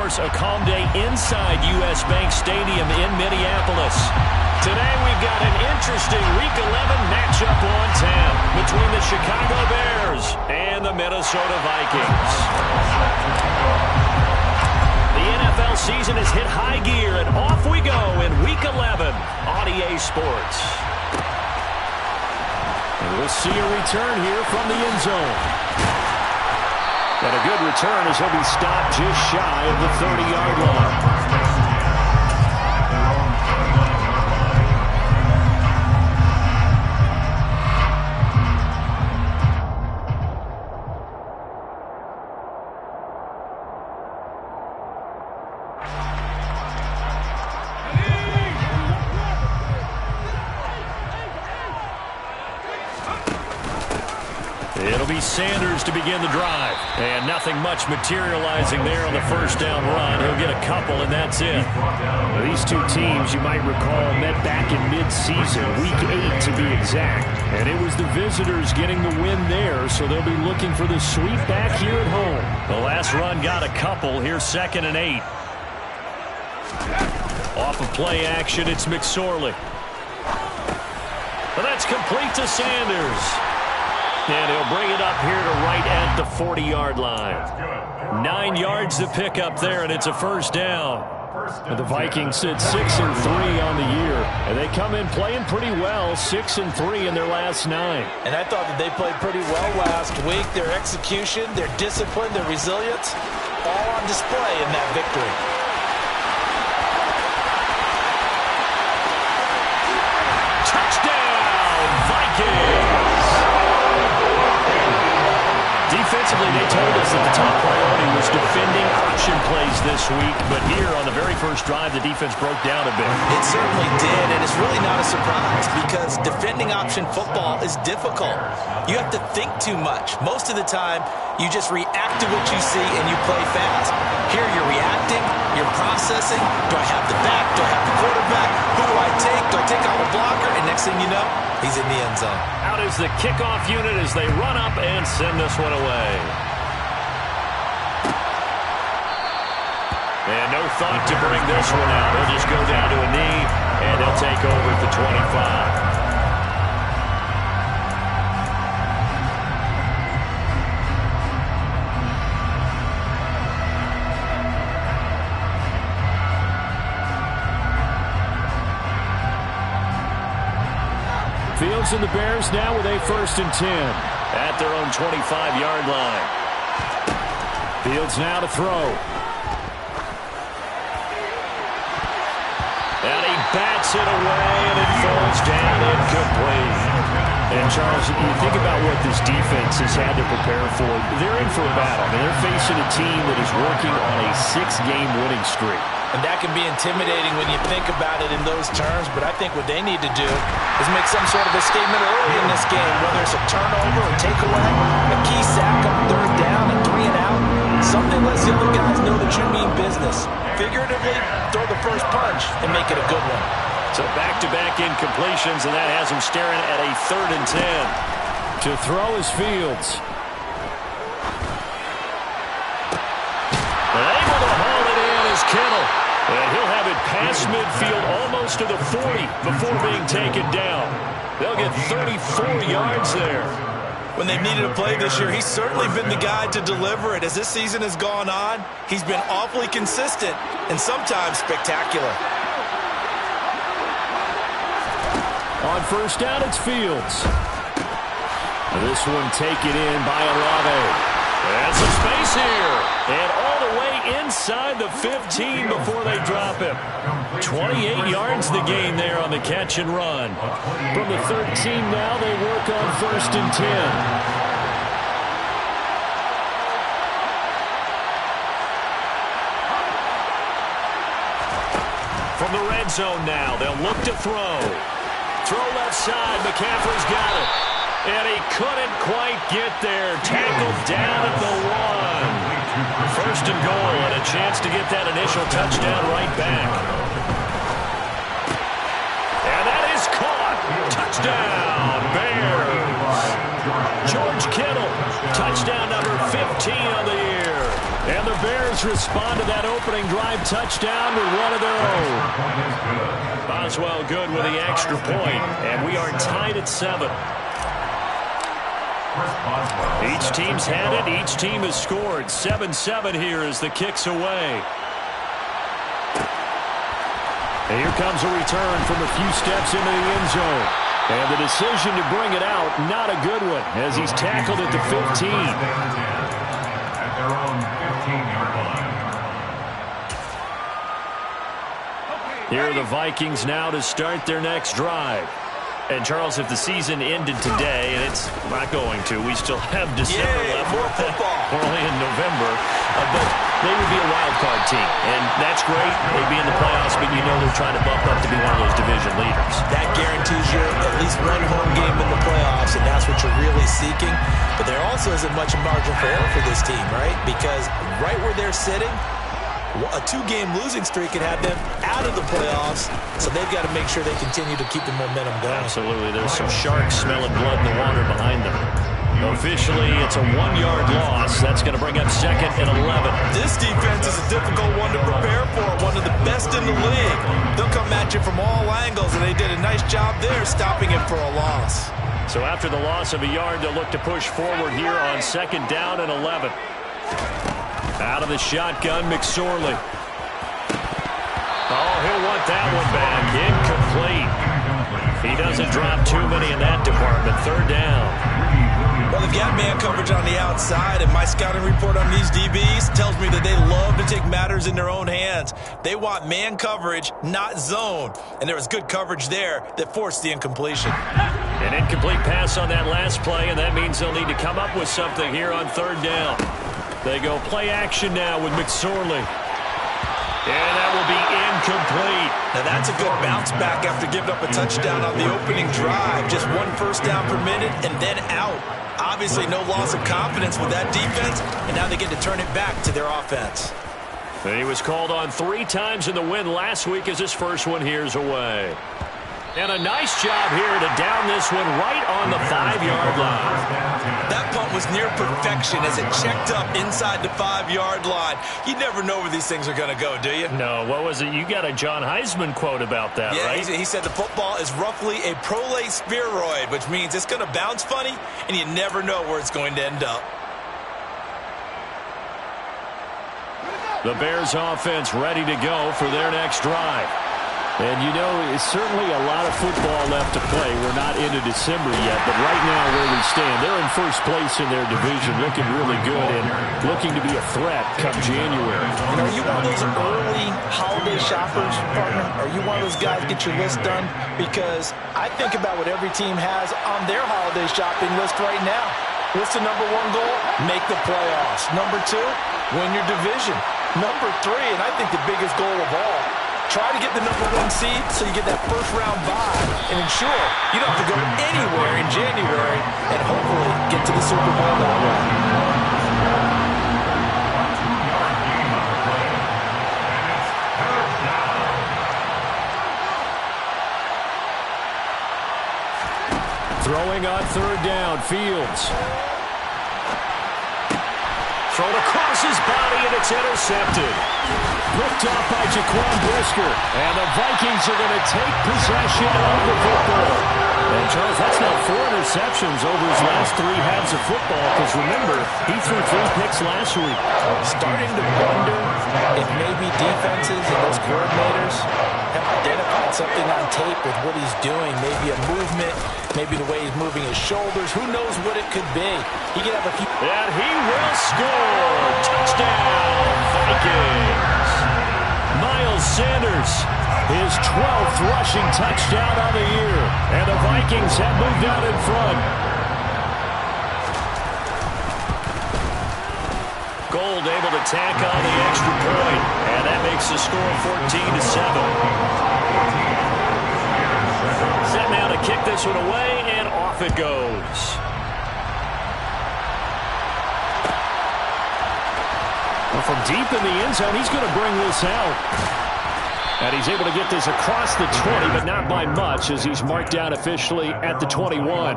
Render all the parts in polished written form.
course, a calm day inside U.S. Bank Stadium in Minneapolis. Today we've got an interesting Week 11 matchup on tap between the Chicago Bears and the Minnesota Vikings. The NFL season has hit high gear, and off we go in Week 11 on EA Sports. And we'll see a return here from the end zone. And a good return as he'll be stopped just shy of the 30-yard line. It'll be Sanders to begin the drive. And nothing much materializing there on the first down run. He'll get a couple, and that's it. Well, these two teams, you might recall, met back in mid-season, Week 8 to be exact. And it was the visitors getting the win there, so they'll be looking for the sweep back here at home. The last run got a couple. Here's 2nd and 8. Off of play action, it's McSorley. Well, that's complete to Sanders. And he'll bring it up here to right at the 40-yard line. 9 yards to pick up there, and it's a first down. And the Vikings sit 6-3 on the year. And they come in playing pretty well, 6-3 in their last 9. And I thought that they played pretty well last week. Their execution, their discipline, their resilience, all on display in that victory. Touchdown, Vikings! Defensively, they told us that the top priority was defending option plays this week, but here on the very first drive, the defense broke down a bit. It certainly did, and it's really not a surprise because defending option football is difficult. You have to think too much. Most of the time, you just react to what you see and you play fast. Here, you're reacting, you're processing. Do I have the back? Do I have the quarterback? Who do I take? Do I take out a blocker? And next thing you know, he's in the end zone. Out is the kickoff unit as they run up and send this one away. And no thought to bring this one out. They'll just go down to a knee, and they'll take over at the 25. Fields and the Bears now with a 1st and 10 at their own 25-yard line. Fields now to throw. And he bats it away, and it falls down incomplete. And, Charles, you think about what this defense has had to prepare for. They're in for a battle. I mean, they're facing a team that is working on a 6-game winning streak. And that can be intimidating when you think about it in those terms, but I think what they need to do is make some sort of a statement early in this game, whether it's a turnover or takeaway, a key sack on 3rd down and 3 and out, something that lets the other guys know that you mean business. Figuratively, throw the first punch and make it a good one. So back-to-back incompletions, and that has him staring at a 3rd and 10. To throw is Fields. Able to haul it in is Kittle. And he'll have it past midfield almost to the 40 before being taken down. They'll get 34 yards there. When they've needed a play this year, he's certainly been the guy to deliver it. As this season has gone on, he's been awfully consistent and sometimes spectacular. On 1st down, it's Fields. This one taken in by Olave. And some space here. And all the way inside the 15 before they drop him. 28 yards the gain there on the catch and run. From the 13 now, they work on 1st and 10. From the red zone now, they'll look to throw. Throw left side, McCaffrey's got it. And he couldn't quite get there. Tackled down at the 1. 1st and goal, and a chance to get that initial touchdown right back. And that is caught. Touchdown, Bears. George Kittle, touchdown number 15 on the year. And the Bears respond to that opening drive touchdown with one of their own. Boswell good with the extra point, and we are tied at 7. Each team's had it. Each team has scored. 7-7 here as the kick's away. And here comes a return from a few steps into the end zone. And the decision to bring it out, not a good one, as he's tackled at the 15. At their own 15-yard line. Here are the Vikings now to start their next drive. And, Charles, if the season ended today, and it's not going to, we still have December left. More football. We're only in November. But they would be a wild card team. And that's great. They'd be in the playoffs, but you know they're trying to bump up to be one of those division leaders. That guarantees you at least one home game in the playoffs, and that's what you're really seeking. But there also isn't much margin for error for this team, right? Because right where they're sitting, a 2-game losing streak could have them out of the playoffs, so they've got to make sure they continue to keep the momentum going. Absolutely. There's some sharks smelling blood in the water behind them. Officially, it's a 1-yard loss. That's going to bring up 2nd and 11. This defense is a difficult one to prepare for, one of the best in the league. They'll come at you from all angles, and they did a nice job there stopping it for a loss. So after the loss of a yard, they'll look to push forward here on 2nd down and 11. Out of the shotgun, McSorley. Oh, he'll want that one back. Incomplete. He doesn't drop too many in that department. 3rd down. Well, they've got man coverage on the outside, and my scouting report on these DBs tells me that they love to take matters in their own hands. They want man coverage, not zone. And there was good coverage there that forced the incompletion. An incomplete pass on that last play, and that means they'll need to come up with something here on 3rd down. They go play action now with McSorley. And that will be incomplete. Now that's a good bounce back after giving up a touchdown on the opening drive. Just 1 first down per minute and then out. Obviously no loss of confidence with that defense, and now they get to turn it back to their offense. And he was called on 3 times in the win last week as his first one here's away. And a nice job here to down this one right on the 5-yard line. That punt was near perfection as it checked up inside the 5-yard line. You never know where these things are going to go, do you? No, what was it? You got a John Heisman quote about that, right? Yeah, he said the football is roughly a prolate spheroid, which means it's going to bounce funny, and you never know where it's going to end up. The Bears offense ready to go for their next drive. And, you know, it's certainly a lot of football left to play. We're not into December yet, but right now where we stand, they're in first place in their division, looking really good and looking to be a threat come January. And are you one of those early holiday shoppers, partner? Are you one of those guys get your list done? Because I think about what every team has on their holiday shopping list right now. What's the number 1 goal? Make the playoffs. Number 2, win your division. Number 3, and I think the biggest goal of all, try to get the number 1 seed so you get that first-round bye and ensure you don't have to go anywhere in January and hopefully get to the Super Bowl that way. Throwing on 3rd down, Fields. Thrown across his body, and it's intercepted. Picked off by Jaquan Brisker. And the Vikings are going to take possession of the football. And, Charles, that's now 4 interceptions over his last 3 halves of football. Because, remember, he threw 3 picks last week. Starting to wonder if maybe defenses and those coordinators have identified something on tape with what he's doing. Maybe a movement, maybe the way he's moving his shoulders. Who knows what it could be? He could have a few... And he will score! Touchdown, Vikings! Miles Sanders, his 12th rushing touchdown of the year. And the Vikings have moved out in front. Gold able to tack on the extra point. And that makes the score 14-7. Set now to kick this one away, and off it goes. Well, from deep in the end zone, he's going to bring this out. And he's able to get this across the 20, but not by much, as he's marked down officially at the 21.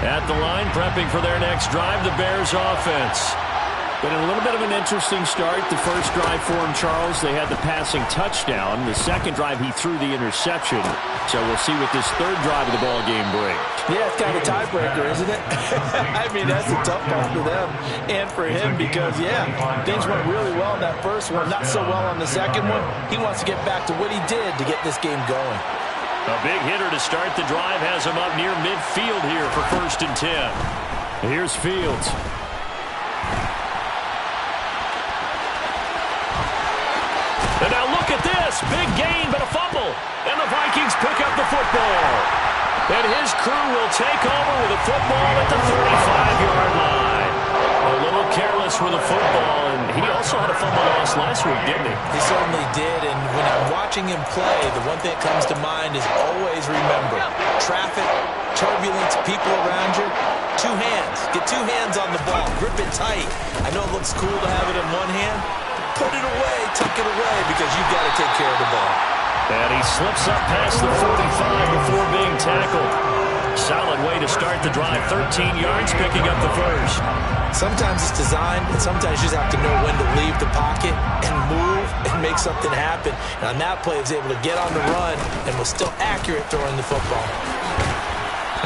At the line, prepping for their next drive, the Bears offense. Been a little bit of an interesting start. The first drive for him, Charles, they had the passing touchdown. The second drive, he threw the interception. So we'll see what this third drive of the ball game brings. Yeah, it's kind of a tiebreaker, isn't it? I mean, that's a tough part for them and for him because, yeah, things went really well in that first one, not so well on the second one. He wants to get back to what he did to get this game going. A big hitter to start the drive has him up near midfield here for 1st and 10. Here's Fields. And now look at this. Big gain, but a fumble. And the Vikings pick up the football. And his crew will take over with a football at the 35-yard line. A little careless with the football, and he also had a fumble loss last week, didn't he? He certainly did, and when I'm watching him play, the one thing that comes to mind is always remember, traffic, turbulence, people around you, two hands. Get two hands on the ball. Grip it tight. I know it looks cool to have it in one hand. Put it away, tuck it away, because you've got to take care of the ball. And he slips up past the 45 before being tackled. Solid way to start the drive. 13 yards, picking up the first. Sometimes it's designed, and sometimes you just have to know when to leave the pocket and move and make something happen. And on that play, he was able to get on the run and was still accurate throwing the football.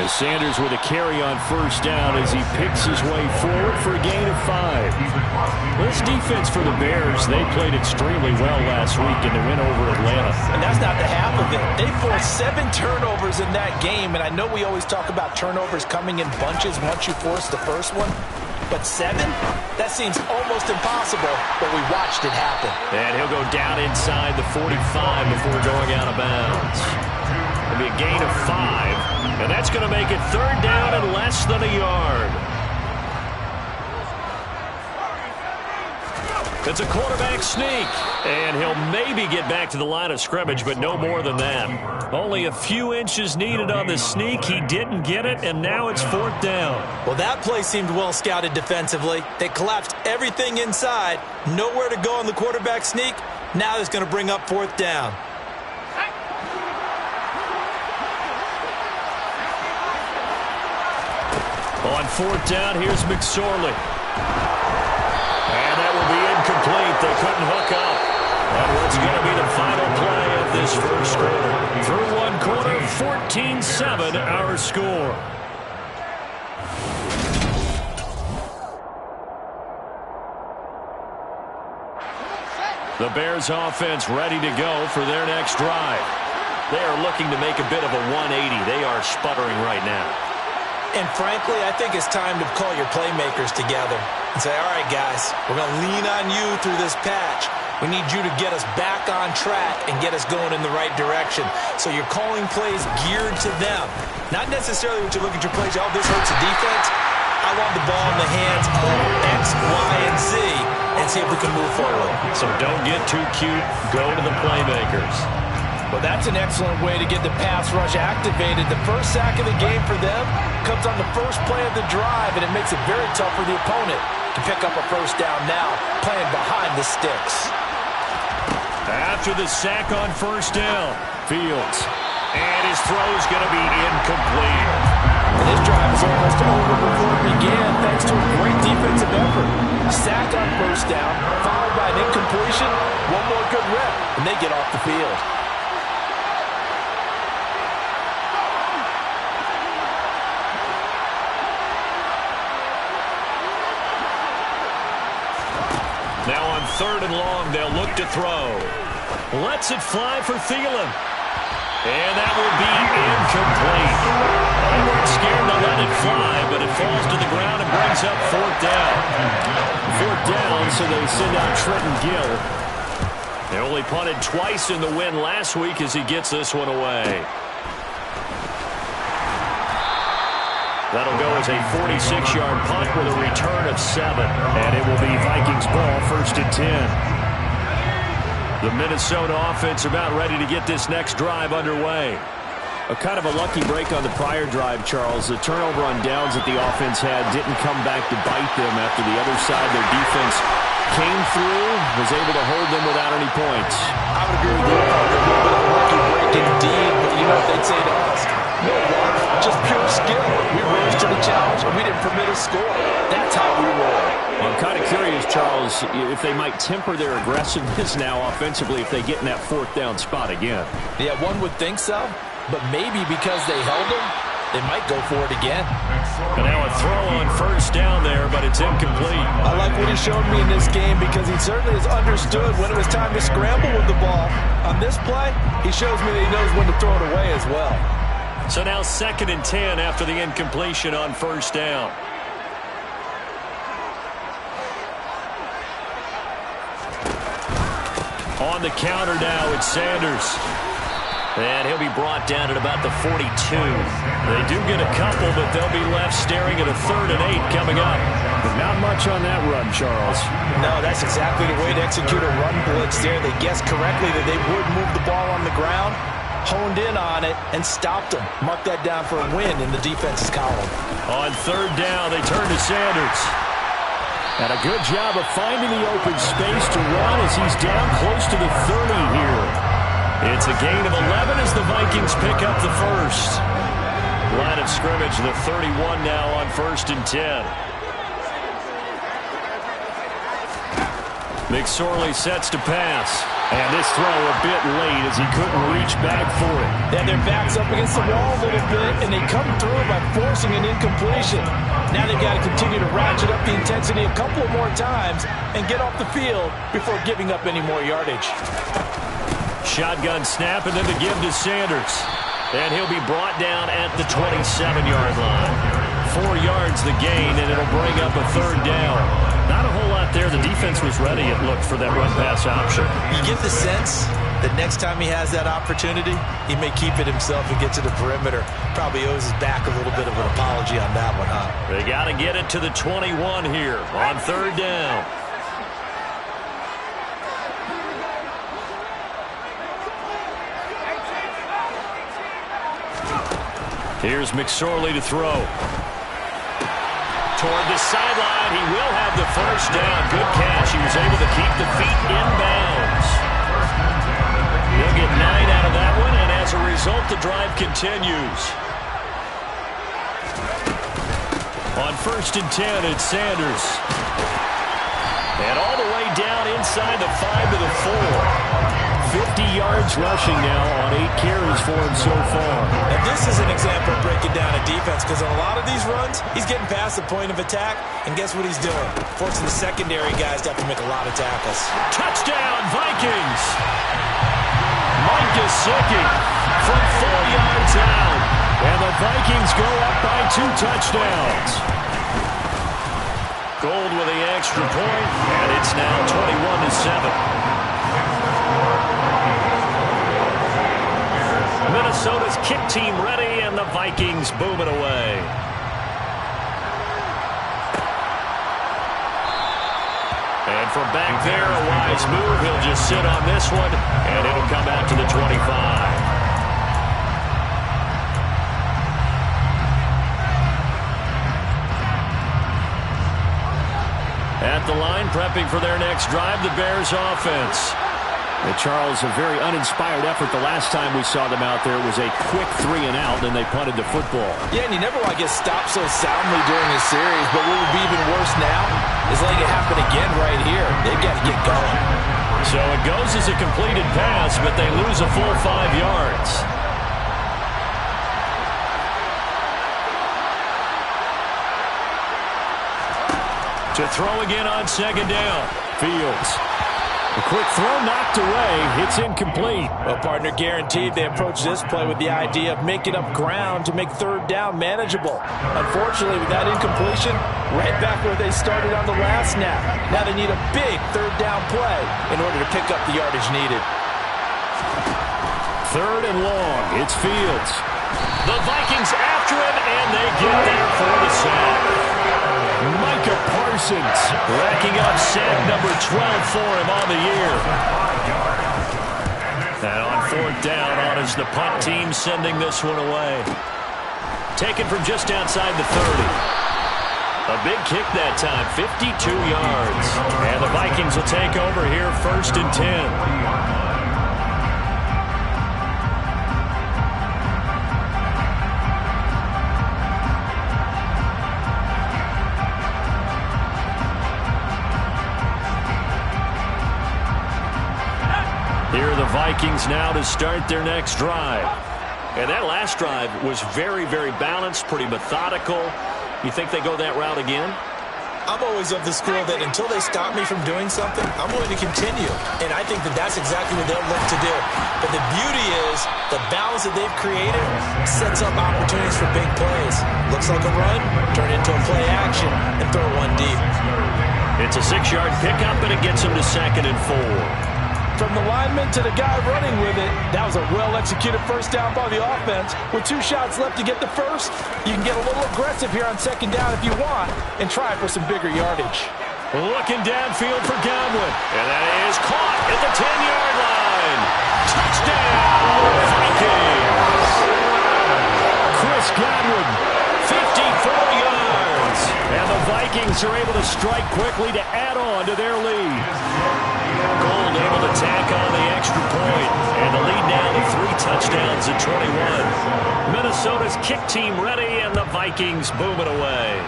As Sanders with a carry on 1st down as he picks his way forward for a gain of 5. This defense for the Bears, they played extremely well last week in the win over Atlanta. And that's not the half of it. They forced 7 turnovers in that game, and I know we always talk about turnovers coming in bunches once you force the first one. But 7? That seems almost impossible, but we watched it happen. And he'll go down inside the 45 before going out of bounds. It'll be a gain of 5, and that's going to make it 3rd down and less than a yard. It's a quarterback sneak, and he'll maybe get back to the line of scrimmage, but no more than that. Only a few inches needed on the sneak. He didn't get it, and now it's 4th down. Well, that play seemed well scouted defensively. They collapsed everything inside. Nowhere to go on the quarterback sneak. Now it's going to bring up 4th down. On 4th down, here's McSorley. And that will be incomplete. They couldn't hook up. And what's going to be the final play of this first quarter? Through one quarter, 14-7 our score. The Bears offense ready to go for their next drive. They are looking to make a bit of a 180. They are sputtering right now. And frankly, I think it's time to call your playmakers together and say, all right, guys, we're going to lean on you through this patch. We need you to get us back on track and get us going in the right direction. So you're calling plays geared to them. Not necessarily what you look at your plays, oh, this hurts the defense. I want the ball in the hands of X, Y, and Z and see if we can move forward. So don't get too cute. Go to the playmakers. Well, that's an excellent way to get the pass rush activated. The first sack of the game for them comes on the first play of the drive, and it makes it very tough for the opponent to pick up a 1st down now, playing behind the sticks. After the sack on 1st down, Fields. And his throw is going to be incomplete. And this drive is almost over before it began, thanks to a great defensive effort. Sack on 1st down, followed by an incompletion, one more good rep, and they get off the field. Now on 3rd and long, they'll look to throw. Lets it fly for Thielen. And that will be incomplete. They weren't scared to let it fly, but it falls to the ground and brings up 4th down. 4th down, so they send out Trenton Gill. They only punted twice in the win last week as he gets this one away. That'll go as a 46-yard punt with a return of 7. And it will be Vikings ball, 1st and 10. The Minnesota offense about ready to get this next drive underway. A kind of a lucky break on the prior drive, Charles. The turnover on downs that the offense had didn't come back to bite them after the other side. Their defense came through, was able to hold them without any points. I would agree with you. A little bit of a lucky break indeed, but you know what they'd say to us? No luck, just pure skill. We rose to the challenge, and we didn't permit a score. That's how we roll. I'm kind of curious, Charles, if they might temper their aggressiveness now offensively if they get in that fourth down spot again. Yeah, one would think so, but maybe because they held them, they might go for it again. And now a throw on first down there, but it's incomplete. I like what he showed me in this game because he certainly has understood when it was time to scramble with the ball. On this play, he shows me that he knows when to throw it away as well. So now 2nd and 10 after the incompletion on first down. On the counter now, it's Sanders. And he'll be brought down at about the 42. They do get a couple, but they'll be left staring at a 3rd and 8 coming up. But not much on that run, Charles. No, that's exactly the way to execute a run blitz there. They guessed correctly that they would move the ball on the ground, honed in on it, and stopped them. Mark that down for a win in the defense's column. On 3rd down, they turn to Sanders. And a good job of finding the open space to run as he's down close to the 30 here. It's a gain of 11 as the Vikings pick up the first. Line of scrimmage, the 31 now on 1st and 10. McSorley sets to pass. And this throw a bit late as he couldn't reach back for it. Yeah, their back's up against the wall a little bit, and they come through by forcing an incompletion. Now they've got to continue to ratchet up the intensity a couple of more times and get off the field before giving up any more yardage. Shotgun snap and then the give to Sanders. And he'll be brought down at the 27-yard line. 4 yards the gain, and it'll bring up a 3rd down. Not a whole lot there. The defense was ready, it looked, for that run-pass option. You get the sense that next time he has that opportunity, he may keep it himself and get to the perimeter. Probably owes his back a little bit of an apology on that one, huh? They got to get it to the 21 here on 3rd down. Here's McSorley to throw. Toward the sideline, he will have the first down. Good catch. He was able to keep the feet in bounds. He'll get 9 out of that one, and as a result, the drive continues. On 1st and 10, it's Sanders. And all the way down inside the 5 to the 4. 50 yards rushing now on 8 carries for him so far. And this is an example of breaking down a defense because on a lot of these runs, he's getting past the point of attack, and guess what he's doing? Forcing the secondary guys to have to make a lot of tackles. Touchdown, Vikings! Mike Gesicki from 4 yards out. And the Vikings go up by 2 touchdowns. Gold with the extra point, and it's now 21-7. Minnesota's kick team ready, and the Vikings boom it away. And from back there, a wise move. He'll just sit on this one, and it'll come out to the 25. At the line, prepping for their next drive, the Bears offense. And Charles, a very uninspired effort the last time we saw them out there was a quick 3 and out, and they punted the football. Yeah, and you never want to get stopped so soundly during this series, but what would be even worse now is letting it happen again right here. They've got to get going. So it goes as a completed pass, but they lose a full 5 yards. To throw again on 2nd down. Fields. A quick throw knocked away. It's incomplete. Well, partner, guaranteed they approach this play with the idea of making up ground to make 3rd down manageable. Unfortunately, with that incompletion, right back where they started on the last snap. Now they need a big 3rd down play in order to pick up the yardage needed. 3rd and long. It's Fields. The Vikings after him, and they get there for the sack. Micah Parsons racking up sack number 12 for him on the year. And on 4th down, on is the punt team sending this one away. Taken from just outside the 30. A big kick that time, 52 yards. And the Vikings will take over here 1st and 10. Here are the Vikings now to start their next drive. And that last drive was very, very balanced, pretty methodical. You think they go that route again? I'm always of the school that until they stop me from doing something, I'm going to continue. And I think that that's exactly what they'll look to do. But the beauty is the balance that they've created sets up opportunities for big plays. Looks like a run, turn into a play action, and throw one deep. It's a 6-yard pickup, and it gets them to 2nd and 4. From the lineman to the guy running with it, that was a well-executed first down by the offense. With 2 shots left to get the first, you can get a little aggressive here on 2nd down if you want and try for some bigger yardage. Looking downfield for Godwin, and that is caught at the 10-yard line. Touchdown, Vikings! Chris Godwin, 54 yards. And the Vikings are able to strike quickly to add on to their lead. Gold able to tack on the extra point, and the lead now to 3 touchdowns at 21. Minnesota's kick team ready, and the Vikings boom it away.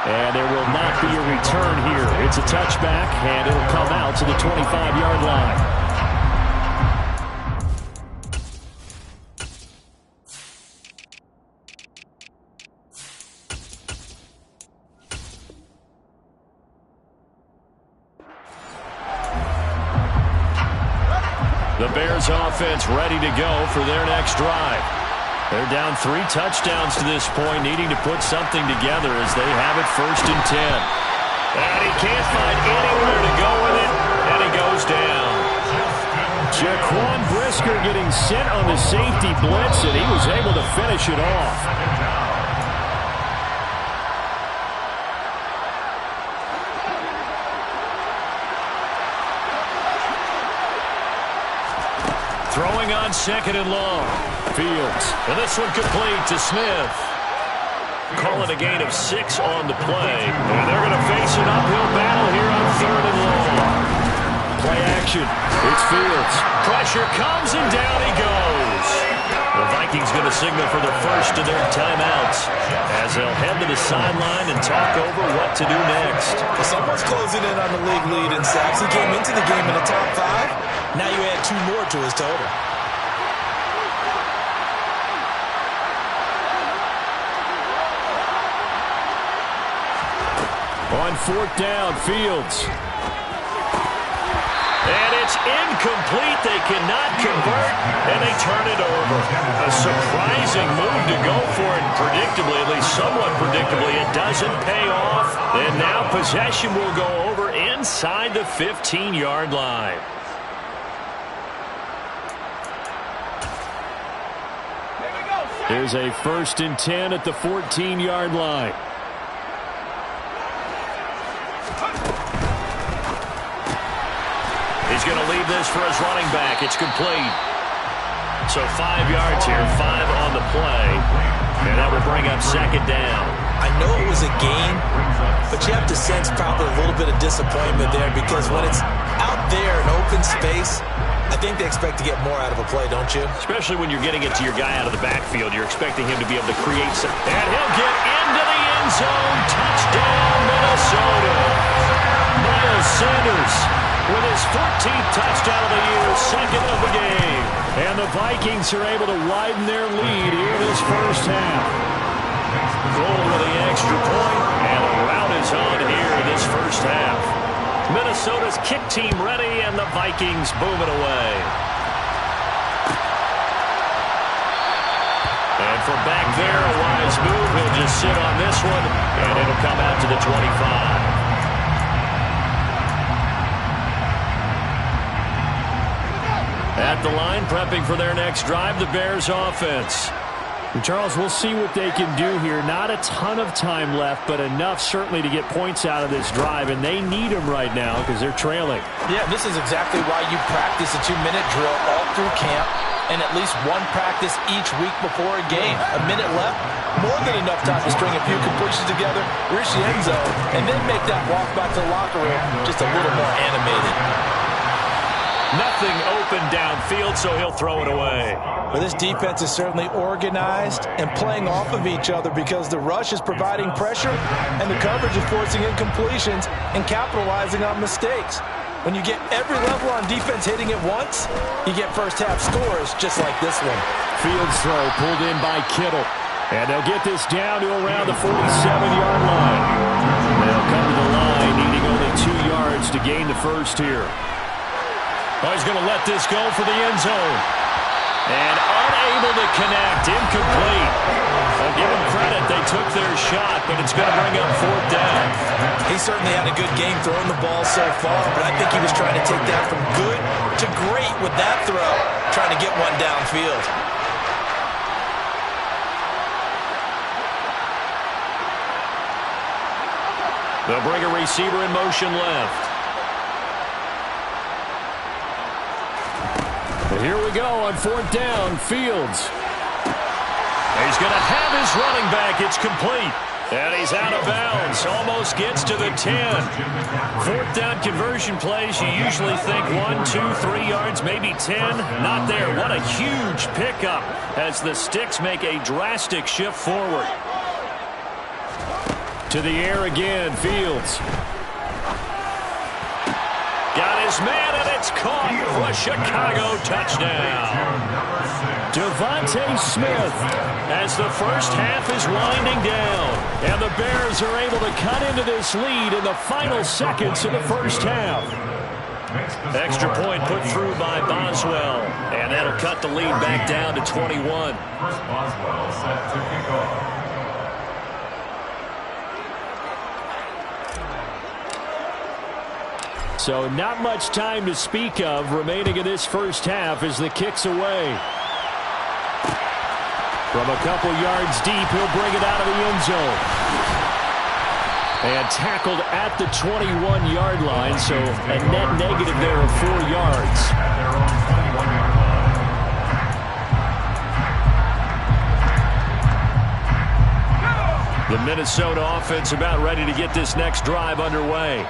And there will not be a return here. It's a touchback, and it'll come out to the 25-yard line. The Bears offense ready to go for their next drive. They're down 3 touchdowns to this point, needing to put something together as they have it 1st and 10. And he can't find anywhere to go with it, and he goes down. Jaquan Brisker getting sent on the safety blitz, and he was able to finish it off. Throwing on 2nd and long. Fields. And this one complete to Smith. Call it a gain of 6 on the play. And they're going to face an uphill battle here on 3rd and long. Play action. It's Fields. Pressure comes and down he goes. The Vikings going to signal for the first of their timeouts as they'll head to the sideline and talk over what to do next. Well, someone's closing in on the league lead in sacks. He came into the game in the top 5. Now you add 2 more to his total. On 4th down, Fields. And it's incomplete. They cannot convert, and they turn it over. A surprising move to go for it predictably, at least somewhat predictably. It doesn't pay off, and now possession will go over inside the 15-yard line. There's a 1st and 10 at the 14-yard line. He's going to leave this for his running back. It's complete. So 5 yards here, 5 on the play. And that will bring up 2nd down. I know it was a gain, but you have to sense probably a little bit of disappointment there because when it's out there in open space, I think they expect to get more out of a play, don't you? Especially when you're getting it to your guy out of the backfield. You're expecting him to be able to create some. And he'll get into the end zone. Touchdown, Minnesota. Miles Sanders with his 14th touchdown of the year, 2nd of the game. And the Vikings are able to widen their lead here this first half. Gold with the extra point, and the route is on here this first half. Minnesota's kick team ready, and the Vikings boom it away. And from back there, a wise move. He'll just sit on this one, and it'll come out to the 25. At the line, prepping for their next drive, the Bears offense. And Charles, we'll see what they can do here. Not a ton of time left, but enough certainly to get points out of this drive, and they need them right now because they're trailing. Yeah, this is exactly why you practice a 2-minute drill all through camp and at least one practice each week before a game. A minute left, more than enough time to string a few completions together, reach the end zone, and then make that walk back to the locker room just a little more animated. Nothing open downfield, so he'll throw it away. Well, this defense is certainly organized and playing off of each other because the rush is providing pressure and the coverage is forcing incompletions and capitalizing on mistakes. When you get every level on defense hitting it once, you get first-half scores just like this one. Fields throw pulled in by Kittle. And they'll get this down to around the 47-yard line. They'll come to the line, needing only 2 yards to gain the first here. Oh, he's going to let this go for the end zone. And unable to connect. Incomplete. I'll give them credit. They took their shot, but it's going to bring up 4th down. He certainly had a good game throwing the ball so far, but I think he was trying to take that from good to great with that throw, trying to get one downfield. They'll bring a receiver in motion left. Here we go on 4th down. Fields. He's going to have his running back. It's complete. And he's out of bounds. Almost gets to the 10. 4th down conversion plays, you usually think 1, 2, 3 yards, maybe 10. Not there. What a huge pickup as the Sticks make a drastic shift forward. To the air again, Fields. Got his man, and it's caught for a Chicago touchdown. Devontae Smith. As the first half is winding down, and the Bears are able to cut into this lead in the final seconds of the first half. Extra point put through by Boswell, and that'll cut the lead back down to 21. Chris Boswell set to kick off. So not much time to speak of remaining in this first half as the kick's away. From a couple yards deep, he'll bring it out of the end zone. And tackled at the 21-yard line, so a net negative there of 4 yards. At their own 21-yard line. The Minnesota offense about ready to get this next drive underway.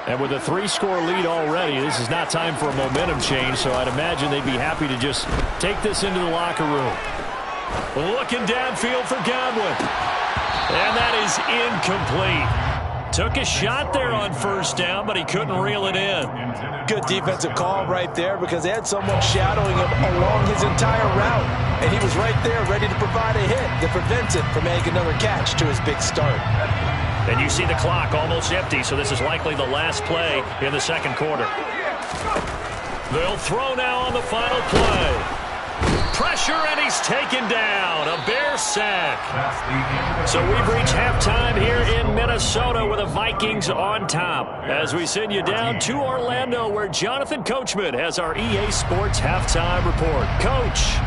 And with a 3-score lead already, this is not time for a momentum change, so I'd imagine they'd be happy to just take this into the locker room. Looking downfield for Godwin. And that is incomplete. Took a shot there on 1st down, but he couldn't reel it in. Good defensive call right there because they had someone shadowing him along his entire route. And he was right there ready to provide a hit that prevents him from making another catch to his big start. And you see the clock almost empty, so this is likely the last play in the second quarter. They'll throw now on the final play. Pressure, and he's taken down. A Bear sack. So we've reached halftime here in Minnesota with the Vikings on top. As we send you down to Orlando, where Jonathan Coachman has our EA Sports halftime report. Coach.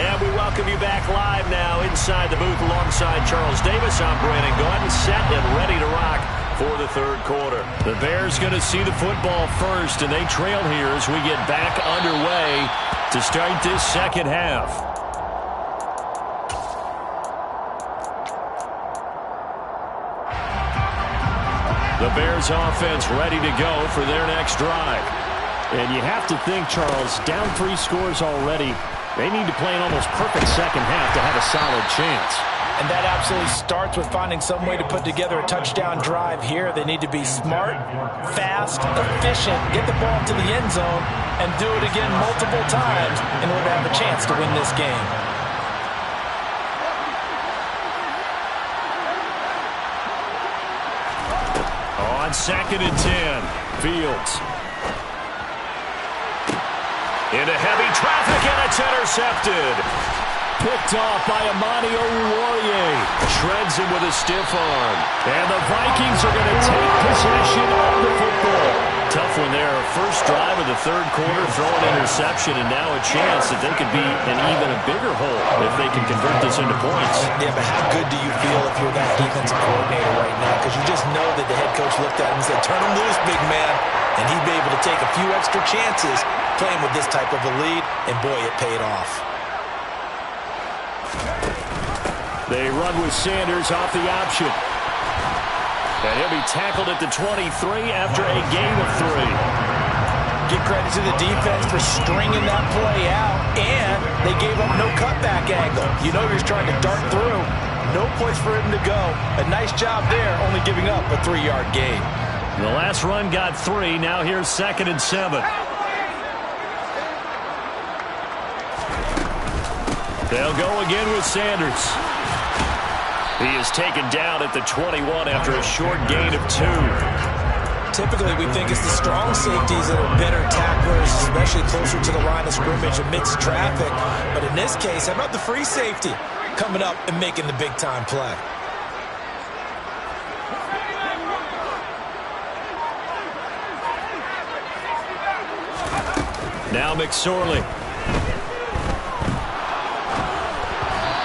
And we welcome you back live now inside the booth alongside Charles Davis. I'm Brandon Gaudin, set and ready to rock for the third quarter. The Bears going to see the football first, and they trail here as we get back underway to start this second half. The Bears offense ready to go for their next drive. And you have to think, Charles, down 3 scores already. They need to play an almost perfect second half to have a solid chance. And that absolutely starts with finding some way to put together a touchdown drive here. They need to be smart, fast, efficient, get the ball to the end zone, and do it again multiple times in order to have a chance to win this game. On 2nd and 10, Fields. Into heavy traffic, and it's intercepted. Picked off by Amani Oruwariye. Shreds him with a stiff arm. And the Vikings are going to take possession of the football. Tough one there. First drive of the third quarter, throw an interception, and now a chance that they could be in even a bigger hole if they can convert this into points. Yeah, but how good do you feel if you're that defensive coordinator right now? Because you just know that the head coach looked at him and said, turn him loose, big man. And he'd be able to take a few extra chances playing with this type of a lead, and boy, it paid off. They run with Sanders off the option. And he'll be tackled at the 23 after a gain of 3. Give credit to the defense for stringing that play out, and they gave up no cutback angle. You know he's trying to dart through. No place for him to go. A nice job there, only giving up a 3-yard gain. The last run got 3. Now here's 2nd and 7. They'll go again with Sanders. He is taken down at the 21 after a short gain of 2. Typically, we think it's the strong safeties that are better tacklers, especially closer to the line of scrimmage amidst traffic. But in this case, how about the free safety coming up and making the big-time play? Now McSorley.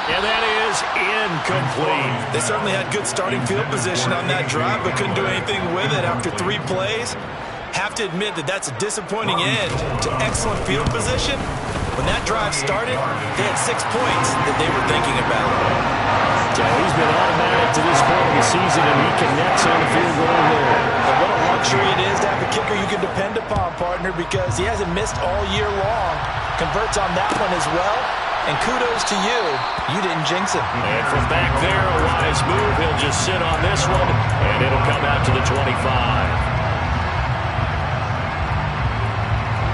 And that is incomplete. They certainly had good starting field position on that drive, but couldn't do anything with it after 3 plays. Have to admit that that's a disappointing end to excellent field position. When that drive started, they had 6 points that they were thinking about. So he's been automatic to this point in the season, and he connects on the field goal there. And what a luxury it is to have a kicker you can depend upon, partner, because he hasn't missed all year long. Converts on that one as well. And kudos to you. You didn't jinx it. And from back there, a wise move. He'll just sit on this one, and it'll come out to the 25.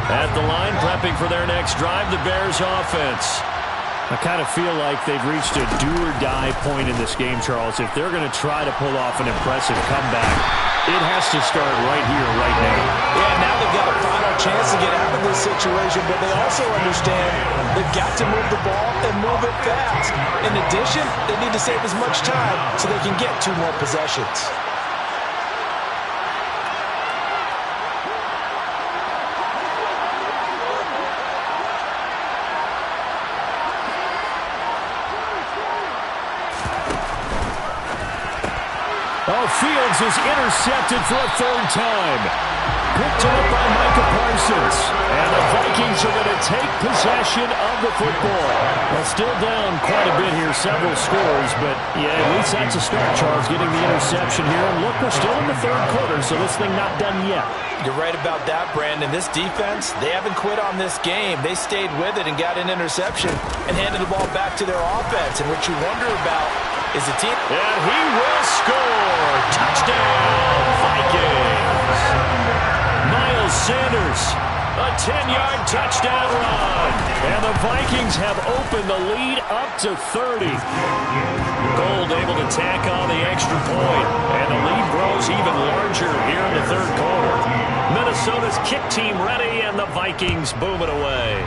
At the line, prepping for their next drive, the Bears offense. I kind of feel like they've reached a do-or-die point in this game, Charles. If they're going to try to pull off an impressive comeback, it has to start right here, right now. Yeah, now they've got a final chance to get out of this situation, but they also understand they've got to move the ball and move it fast. In addition, they need to save as much time so they can get 2 more possessions. Fields is intercepted for a 3rd time. Picked up by Micah Parsons. And the Vikings are going to take possession of the football. Well, still down quite a bit here, several scores, but yeah, at least that's a start, Charles, getting the interception here. And look, we're still in the 3rd quarter, so this thing not done yet. You're right about that, Brandon. This defense, they haven't quit on this game. They stayed with it and got an interception and handed the ball back to their offense. And what you wonder about is the team. And he will score. Touchdown, Vikings. Miles Sanders, a 10-yard touchdown run. And the Vikings have opened the lead up to 30. Gold able to tack on the extra point. And the lead grows even larger here in the 3rd quarter. Minnesota's kick team ready, and the Vikings boom it away.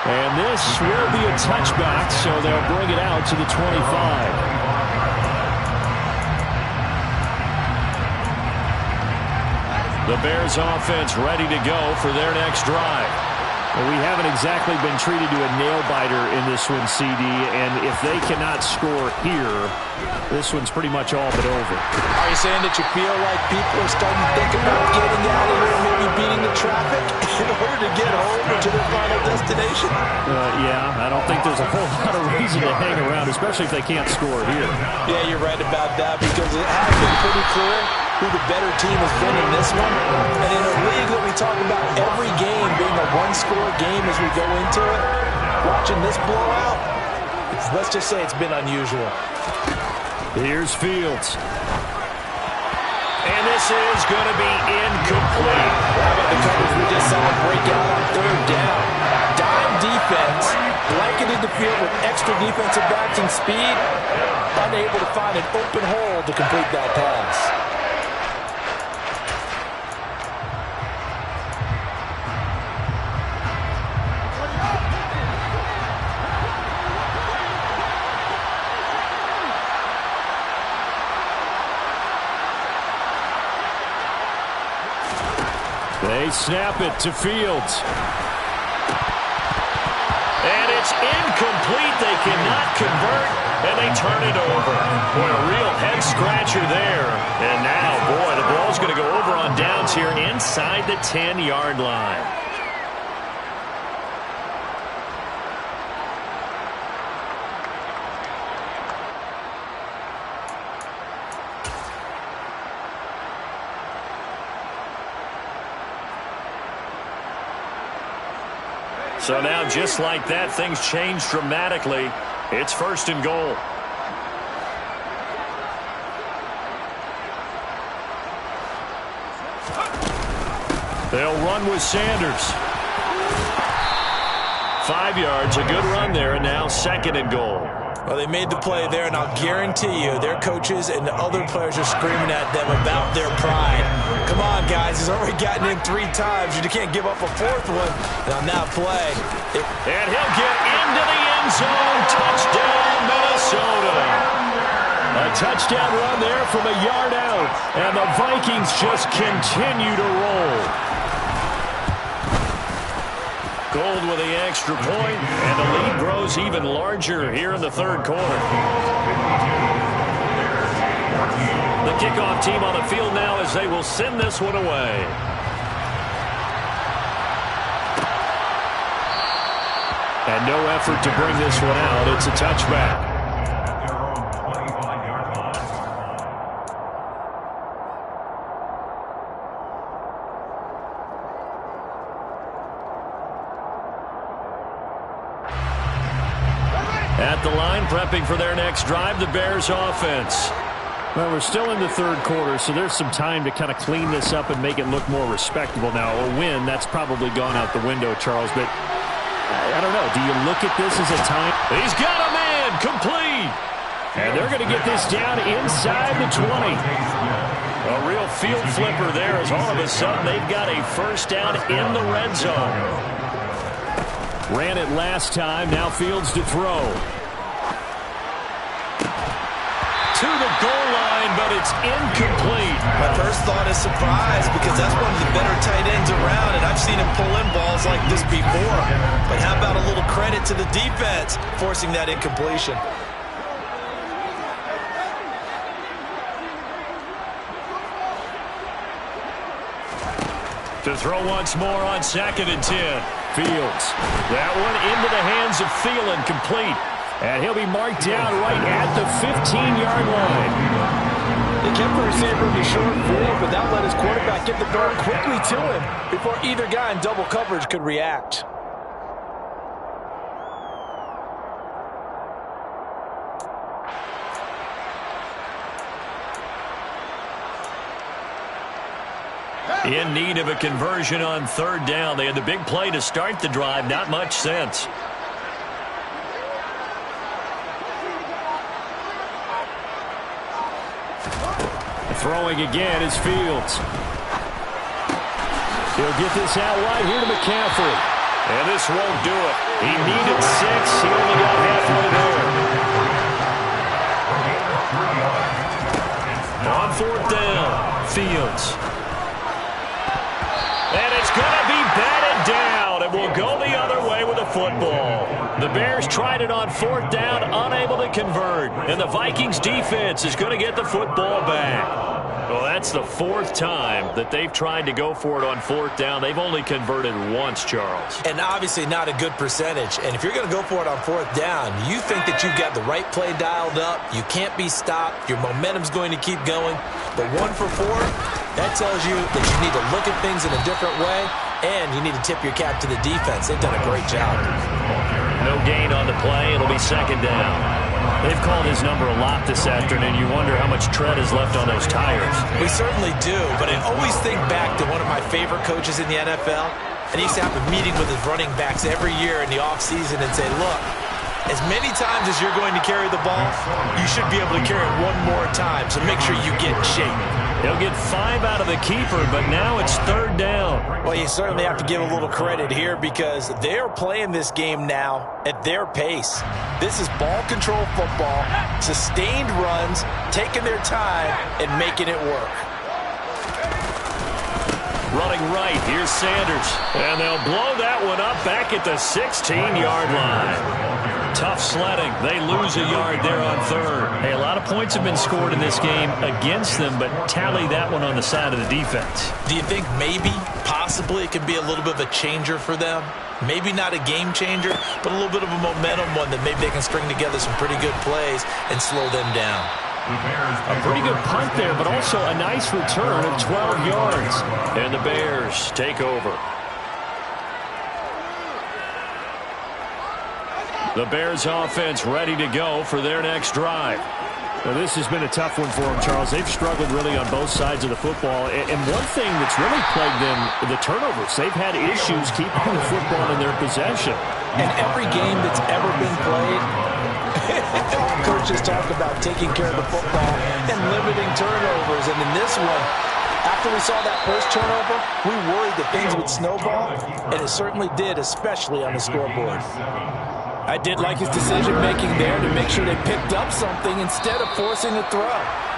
And this will be a touchback, so they'll bring it out to the 25. The Bears offense ready to go for their next drive. Well, we haven't exactly been treated to a nail-biter in this one, CD, and if they cannot score here, this one's pretty much all but over. Are you saying that you feel like people are starting to think about getting out of here and maybe beating the traffic in order to get home or to their final destination? Yeah, I don't think there's a whole lot of reason to hang around, especially if they can't score here. Yeah, you're right about that, because it has been pretty clear who the better team has been in this one. And in a league that we talk about every game being a one-score game as we go into it, watching this blowout, let's just say it's been unusual. Here's Fields. And this is going to be incomplete. How about the coverage we just saw break out on 3rd down? Dime defense, blanketed the field with extra defensive backs and speed, unable to find an open hole to complete that pass. They snap it to Fields. And it's incomplete. They cannot convert, and they turn it over. Boy, a real head-scratcher there. And now, boy, the ball's going to go over on downs here inside the 10-yard line. So now, just like that, things change dramatically. It's 1st and goal. They'll run with Sanders. 5 yards, a good run there, and now 2nd and goal. Well, they made the play there, and I'll guarantee you their coaches and the other players are screaming at them about their pride. Come on, guys. He's already gotten in 3 times. You can't give up a 4th one. And on that play. And he'll get into the end zone. Touchdown, Minnesota. A touchdown run there from a yard out. And the Vikings just continue to roll. Gold with the extra point, and the lead grows even larger here in the 3rd quarter. The kickoff team on the field now as they will send this one away. And no effort to bring this one out. It's a touchback. At the line, prepping for their next drive, the Bears offense. Well, we're still in the 3rd quarter, so there's some time to kind of clean this up and make it look more respectable. Now, a win, that's probably gone out the window, Charles, but I don't know. Do you look at this as a time? He's got a man, complete. And they're going to get this down inside the 20. A real field flipper there as all of a sudden they've got a 1st down in the red zone. Ran it last time, now Fields to throw. To the goal line, but it's incomplete. My first thought is surprise because that's one of the better tight ends around, and I've seen him pull in balls like this before. But how about a little credit to the defense forcing that incompletion? To throw once more on 2nd and 10. Fields. That one into the hands of Thielen, complete. And he'll be marked down right at the 15-yard line. They kept the receiver in the short field, but that let his quarterback get the ball quickly to him before either guy in double coverage could react. In need of a conversion on 3rd down. They had the big play to start the drive. Not much sense. Throwing again is Fields. He'll get this out wide here to McCaffrey. And this won't do it. He needed 6. He only got halfway there. On 4th down, Fields. And it's going to be batted down, and we'll go the other way with the football. The Bears tried it on 4th down, unable to convert. And the Vikings defense is going to get the football back. Well, that's the 4th time that they've tried to go for it on 4th down. They've only converted once, Charles. And obviously not a good percentage. And if you're going to go for it on 4th down, you think that you've got the right play dialed up. You can't be stopped. Your momentum's going to keep going. But 1 for 4, that tells you that you need to look at things in a different way, and you need to tip your cap to the defense. They've done a great job. No gain on the play. It'll be 2nd down. They've called his number a lot this afternoon. You wonder how much tread is left on those tires. We certainly do, but I always think back to one of my favorite coaches in the NFL, and he used to have a meeting with his running backs every year in the offseason and say, look, as many times as you're going to carry the ball, you should be able to carry it 1 more time, so make sure you get in shape. He'll get 5 out of the keeper, but now it's 3rd down. Well, you certainly have to give a little credit here because they're playing this game now at their pace. This is ball control football, sustained runs, taking their time, and making it work. Running right, here's Sanders. And they'll blow that one up back at the 16-yard line. Tough sledding. They lose a yard there on 3rd. Hey, a lot of points have been scored in this game against them, but tally that one on the side of the defense. Do you think maybe, possibly, it could be a little bit of a changer for them? Maybe not a game changer, but a little bit of a momentum one that maybe they can string together some pretty good plays and slow them down. A pretty good punt there, but also a nice return of 12 yards. And the Bears take over. The Bears offense ready to go for their next drive. Well, this has been a tough one for them, Charles. They've struggled really on both sides of the football. And one thing that's really plagued them, the turnovers. They've had issues keeping the football in their possession. And every game that's ever been played, coaches talk about taking care of the football and limiting turnovers. And in this one, after we saw that first turnover, we worried that things would snowball, and it certainly did, especially on the scoreboard. I did like his decision-making there to make sure they picked up something instead of forcing a throw.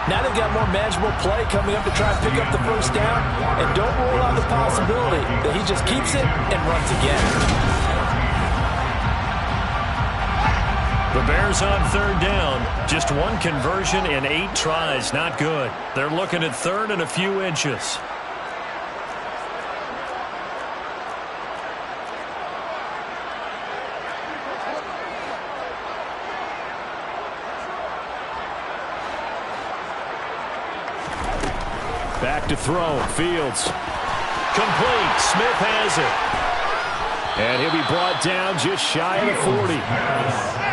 Now they've got more manageable play coming up to try and pick up the first down, and don't rule out the possibility that he just keeps it and runs again. The Bears on third down. Just one conversion in 8 tries. Not good. They're looking at third and a few inches. Back to throw. Fields. Complete. Smith has it. And he'll be brought down just shy of the 40.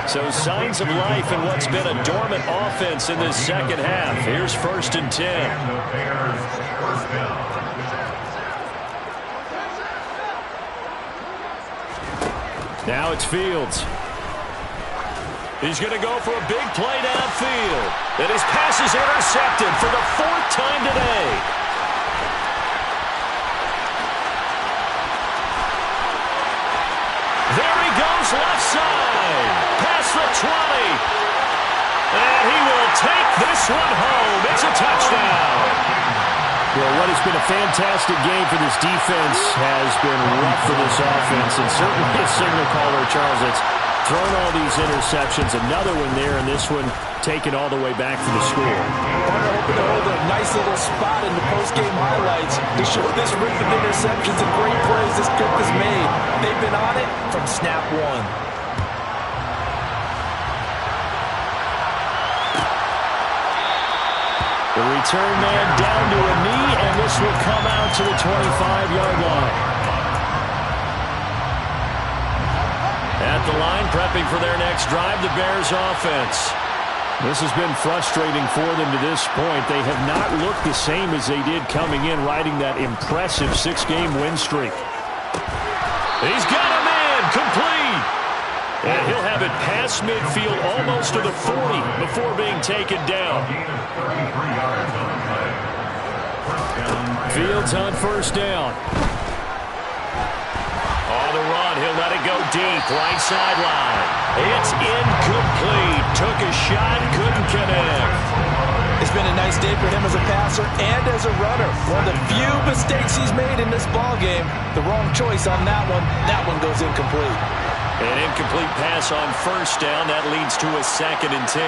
So signs of life in what's been a dormant offense in this second half. Here's 1st and 10. Now it's Fields. He's going to go for a big play downfield. And his pass is intercepted for the 4th time today. There he goes, left side. Past the 20. And he will take this one home. It's a touchdown. Well, what has been a fantastic game for this defense has been rough for this offense. And certainly a signal caller, Charles, that's thrown all these interceptions. Another one there, and this one taken all the way back for the score. Partner hoping to hold a nice little spot in the post-game highlights to show this rip of interceptions and great plays this group has made. They've been on it from snap one. The return man down to a knee, and this will come out to the 25-yard line. At the line, prepping for their next drive, the Bears offense. This has been frustrating for them to this point. They have not looked the same as they did coming in, riding that impressive 6-game win streak. He's got a man, complete. And he'll have it past midfield almost to the 40 before being taken down. Fields on 1st down. On the run, he'll let it go deep, right sideline. It's incomplete. Took a shot, couldn't connect. It's been a nice day for him as a passer and as a runner. One of the few mistakes he's made in this ballgame. The wrong choice on that one. That one goes incomplete. An incomplete pass on 1st down. That leads to a 2nd and 10.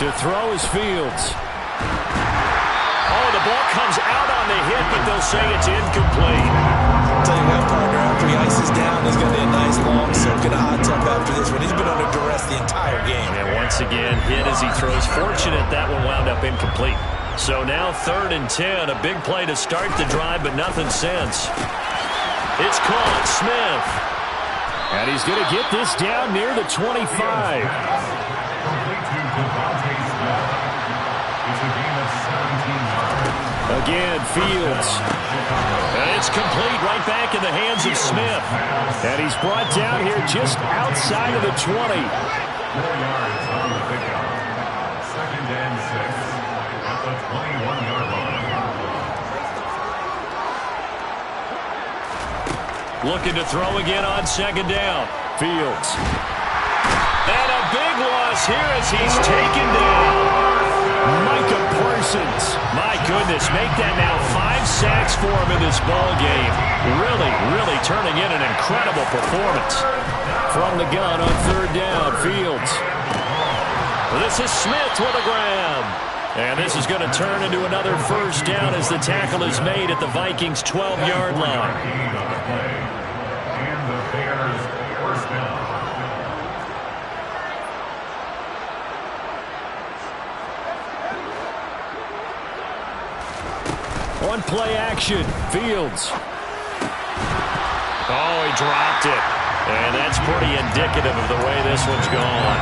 To throw is Fields. Oh, the ball comes out on the hit, but they'll say it's incomplete. I'll tell you what, partner, after he ices down, there's going to be a nice long soak in a hot tub after this one. He's been under duress the entire game. And once again, hit as he throws. Fortunate that one wound up incomplete. So now 3rd and 10. A big play to start the drive, but nothing since. It's caught. Smith. And he's going to get this down near the 25. Again, Fields. And it's complete right back in the hands of Smith. And he's brought down here just outside of the 20. 4 yards on the pickup. 2nd and 6 at the 21-yard line. Looking to throw again on 2nd down. Fields. And a big loss here as he's taken down. Micah Parsons. My goodness, make that now 5 sacks for him in this ball game. Really turning in an incredible performance. From the gun on 3rd down, Fields. This is Smith with a grab. And this is going to turn into another 1st down as the tackle is made at the Vikings' 12-yard line. And the Bears 1st down. On play action, Fields. Oh, he dropped it. And that's pretty indicative of the way this one's gone.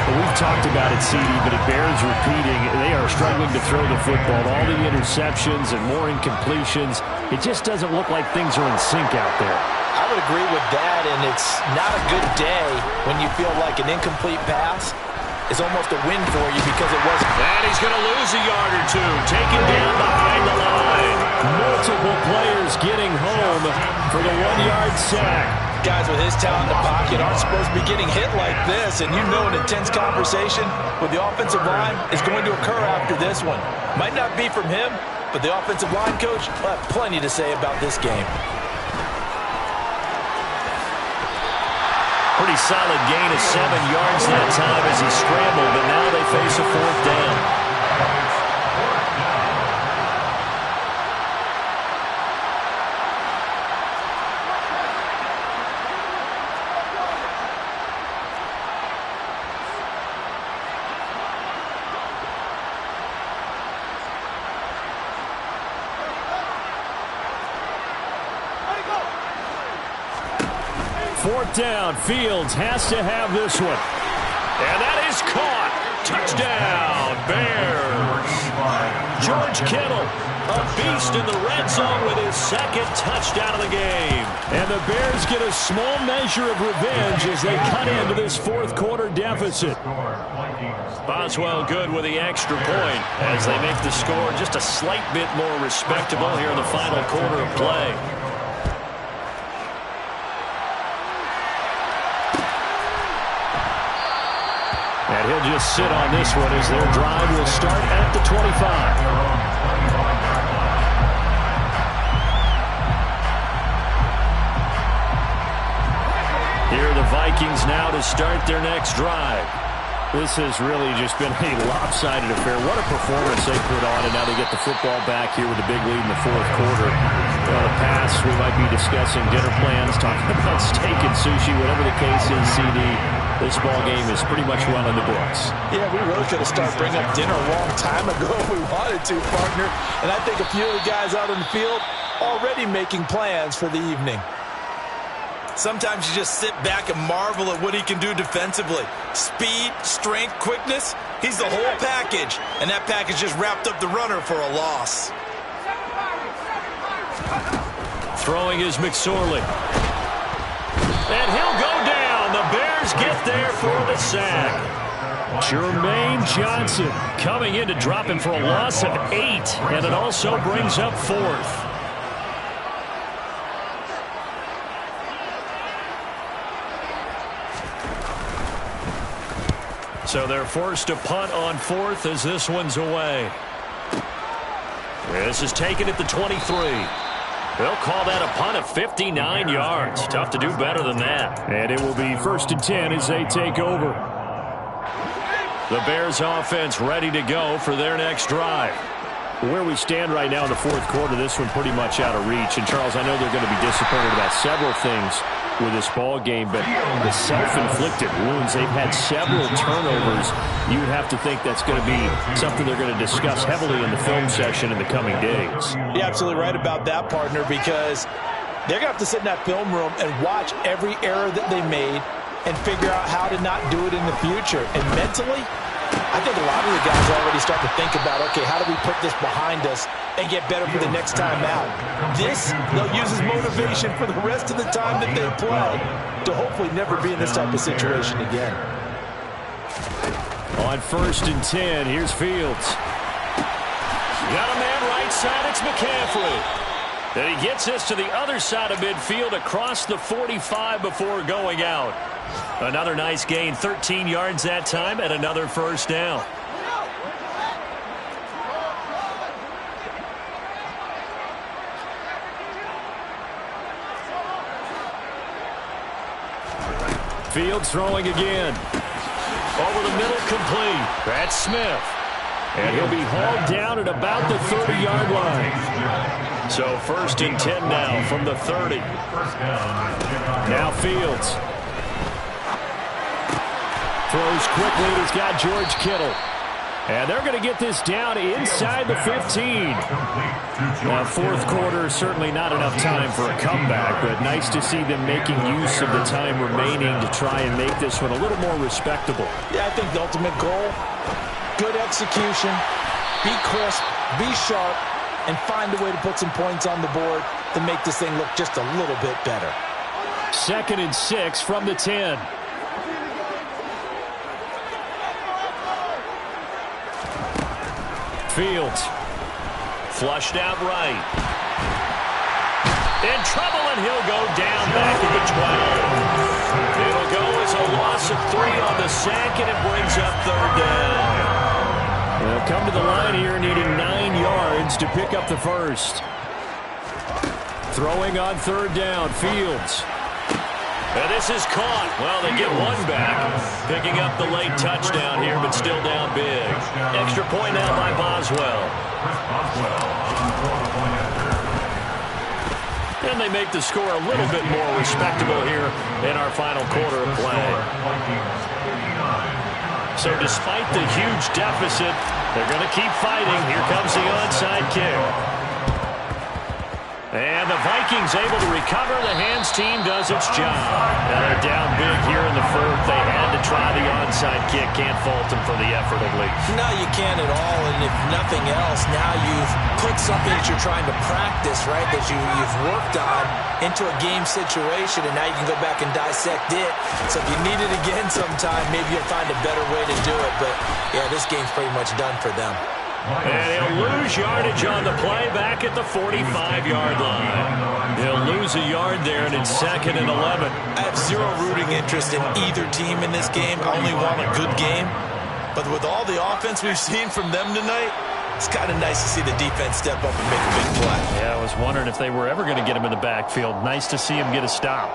Well, we've talked about it, CD, but it bears repeating. They are struggling to throw the football. All the interceptions and more incompletions. It just doesn't look like things are in sync out there. I would agree with that, and it's not a good day when you feel like an incomplete pass is almost a win for you because it wasn't. And he's going to lose a yard or two. Taken down behind the line. Multiple players getting home for the 1-yard sack. Guys with his talent in the pocket aren't supposed to be getting hit like this, and you know an intense conversation with the offensive line is going to occur after this one. Might not be from him, but the offensive line coach will have plenty to say about this game. Pretty solid gain of 7 yards that time as he scrambled, but now they face a 4th down. Fourth down. Fields has to have this one. And that is caught. Touchdown, Bears. George Kittle, a beast in the red zone with his 2nd touchdown of the game. And the Bears get a small measure of revenge as they cut into this 4th quarter deficit. Boswell good with the extra point as they make the score just a slight bit more respectable here in the final quarter of play. And he'll just sit on this one as their drive will start at the 25. Here are the Vikings now to start their next drive. This has really just been a lopsided affair. What a performance they put on, and now they get the football back here with a big lead in the 4th quarter. In the past, we might be discussing dinner plans, talking about steak and sushi, whatever the case is, CD. This ball game is pretty much well in the books. Yeah, we really could have started bringing up dinner a long time ago if we wanted to, partner. And I think a few of the guys out on the field already making plans for the evening. Sometimes you just sit back and marvel at what he can do defensively. Speed, strength, quickness, he's the whole package. And that package just wrapped up the runner for a loss. Throwing is McSorley. And he'll go down. The Bears get there for the sack. Jermaine Johnson coming in to drop him for a loss of 8. And it also brings up 4th. So they're forced to punt on 4th as this one's away. This is taken at the 23. They'll call that a punt of 59 yards. Tough to do better than that. And it will be 1st and 10 as they take over. The Bears offense ready to go for their next drive. Where we stand right now in the 4th quarter, this one pretty much out of reach. And, Charles, I know they're going to be disappointed about several things with this ball game, but the self-inflicted wounds, they've had several turnovers. You would have to think that's going to be something they're going to discuss heavily in the film session in the coming days. You're absolutely right about that, partner, because they're going to have to sit in that film room and watch every error that they made and figure out how to not do it in the future. And mentally, I think a lot of the guys already start to think about, okay, how do we put this behind us and get better for the next time out? This, they'll use as motivation for the rest of the time that they play to hopefully never be in this type of situation again. On 1st and 10, here's Fields. Got a man right side, it's McCaffrey. Then he gets this to the other side of midfield across the 45 before going out. Another nice gain, 13 yards that time, and another 1st down. Fields throwing again. Over the middle, complete. That's Smith. And he'll be hauled down at about the 30-yard line. So 1st and 10 now from the 30. Now Fields. Throws quickly. He's got George Kittle. And they're going to get this down inside the 15. Now, fourth quarter, certainly not enough time for a comeback, but nice to see them making use of the time remaining to try and make this one a little more respectable. Yeah, I think the ultimate goal, good execution, be crisp, be sharp, and find a way to put some points on the board to make this thing look just a little bit better. 2nd and 6 from the 10. Fields. Flushed out right. In trouble, and he'll go down back at the 12. It'll go as a loss of 3 on the sack, and it brings up 3rd down. They'll come to the line here needing 9 yards to pick up the first. Throwing on 3rd down, Fields. And this is caught. Well, they get one back. Picking up the late touchdown here, but still down big. Extra point now by Boswell. And they make the score a little bit more respectable here in our final quarter of play. So despite the huge deficit, they're going to keep fighting. Here comes the onside kick. And the Vikings able to recover. The hands team does its job. Now they're down big here in the 4th. They had to try the onside kick. Can't fault them for the effort at least. No, you can't at all. And if nothing else, now you've put something that you're trying to practice, right, that you've worked on into a game situation, and now you can go back and dissect it. So if you need it again sometime, maybe you'll find a better way to do it. But, yeah, this game's pretty much done for them. And he'll lose yardage on the play back at the 45-yard line. He'll lose a yard there, and it's 2nd and 11. I have zero rooting interest in either team in this game. I only want a good game. But with all the offense we've seen from them tonight, it's kind of nice to see the defense step up and make a big play. Yeah, I was wondering if they were ever going to get him in the backfield. Nice to see him get a stop.